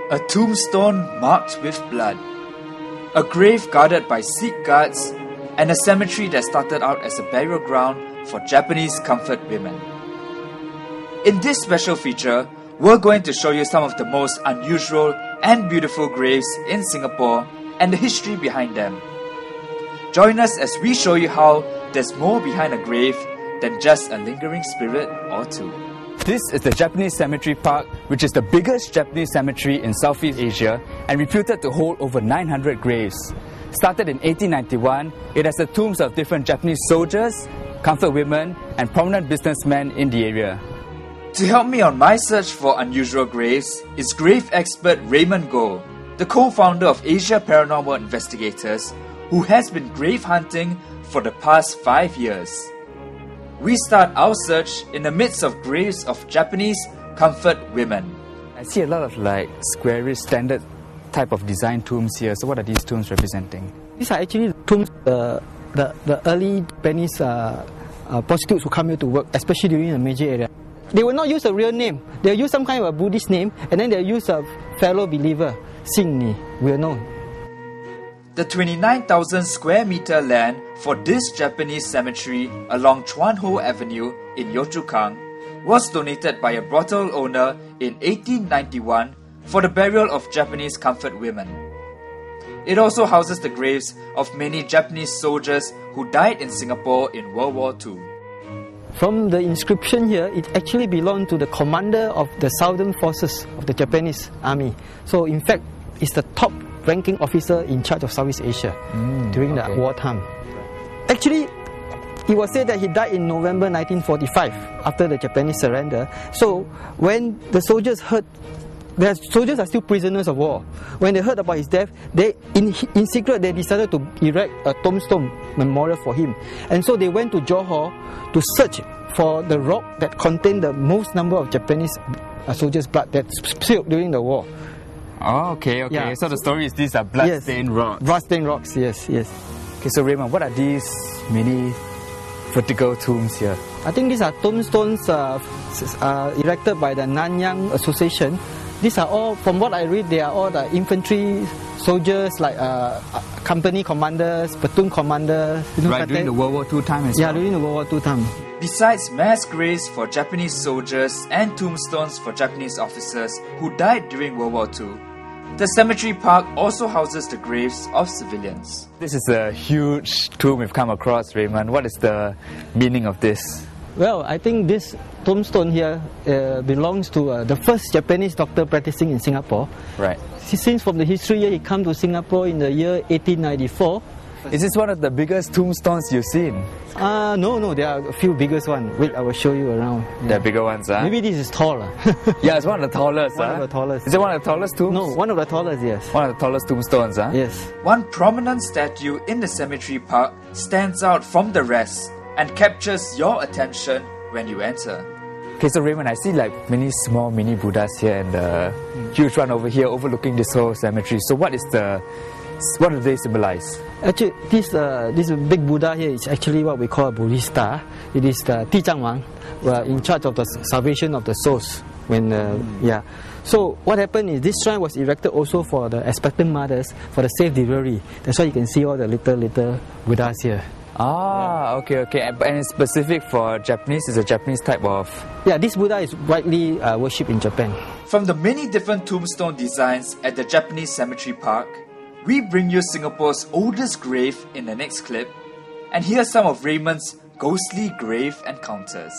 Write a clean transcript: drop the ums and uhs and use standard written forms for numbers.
A tombstone marked with blood, a grave guarded by Sikh guards, and a cemetery that started out as a burial ground for Japanese comfort women. In this special feature, we're going to show you some of the most unusual and beautiful graves in Singapore and the history behind them. Join us as we show you how there's more behind a grave than just a lingering spirit or two. This is the Japanese Cemetery Park, which is the biggest Japanese cemetery in Southeast Asia and reputed to hold over 900 graves. Started in 1891, it has the tombs of different Japanese soldiers, comfort women, and prominent businessmen in the area. To help me on my search for unusual graves is grave expert Raymond Goh, the co-founder of Asia Paranormal Investigators, who has been grave hunting for the past 5 years. We start our search in the midst of graves of Japanese comfort women. I see a lot of squarish standard type of design tombs here. So what are these tombs representing? These are actually tombs the early Japanese prostitutes who come here to work, especially during the major area. They will not use a real name. They'll use some kind of a Buddhist name, and then they'll use a fellow believer, Sing Ni, well known. The 29,000 square meter land for this Japanese cemetery along Chuan Ho Avenue in Yio Chu Kang was donated by a brothel owner in 1891 for the burial of Japanese comfort women. It also houses the graves of many Japanese soldiers who died in Singapore in World War II. From the inscription here, it actually belonged to the commander of the southern forces of the Japanese army. So in fact, it's the top ranking officer in charge of Southeast Asia during the wartime. Actually, it was said that he died in November 1945 after the Japanese surrender. So when the soldiers heard, the soldiers are still prisoners of war. When they heard about his death, in secret they decided to erect a tombstone memorial for him. And so they went to Johor to search for the rock that contained the most number of Japanese soldiers' blood that spilled during the war. Oh, okay. Yeah. So the story is these are blood-stained rocks. Blood-stained rocks, yes. Okay, so Raymond, what are these many vertical tombs here? I think these are tombstones erected by the Nanyang Association. These are all, from what I read, they are all the infantry soldiers, like company commanders, platoon commanders. Right, during the World War II time as well? Yeah, during the World War II time. Besides mass graves for Japanese soldiers and tombstones for Japanese officers who died during World War II, the cemetery park also houses the graves of civilians. This is a huge tomb we've come across, Raymond. What is the meaning of this? Well, I think this tombstone here belongs to the first Japanese doctor practicing in Singapore. Right. Since from the history here, he came to Singapore in the year 1894. Is this one of the biggest tombstones you've seen? No, there are a few biggest ones. Wait, I will show you around. Yeah. There are bigger ones, huh? Maybe this is taller. Yeah, it's one of the tallest, One of the tallest. Is it one of the tallest tombs? No, one of the tallest, yes. One of the tallest tombstones, huh? Yes. One prominent statue in the cemetery park stands out from the rest and captures your attention when you enter. Okay, so Raymond, I see many small mini Buddhas here and the huge one over here overlooking this whole cemetery. So what do they symbolize? Actually, this big Buddha here is actually what we call a Buddhista. It is the Tijang Wang, in charge of the salvation of the souls. So what happened is this shrine was erected also for the expectant mothers for the safe delivery. That's why you can see all the little Buddhas here. Okay. And it's specific for Japanese? It's a Japanese type of... Yeah, this Buddha is widely worshipped in Japan. From the many different tombstone designs at the Japanese cemetery park, we bring you Singapore's oldest grave in the next clip, and hear some of Raymond's ghostly grave encounters.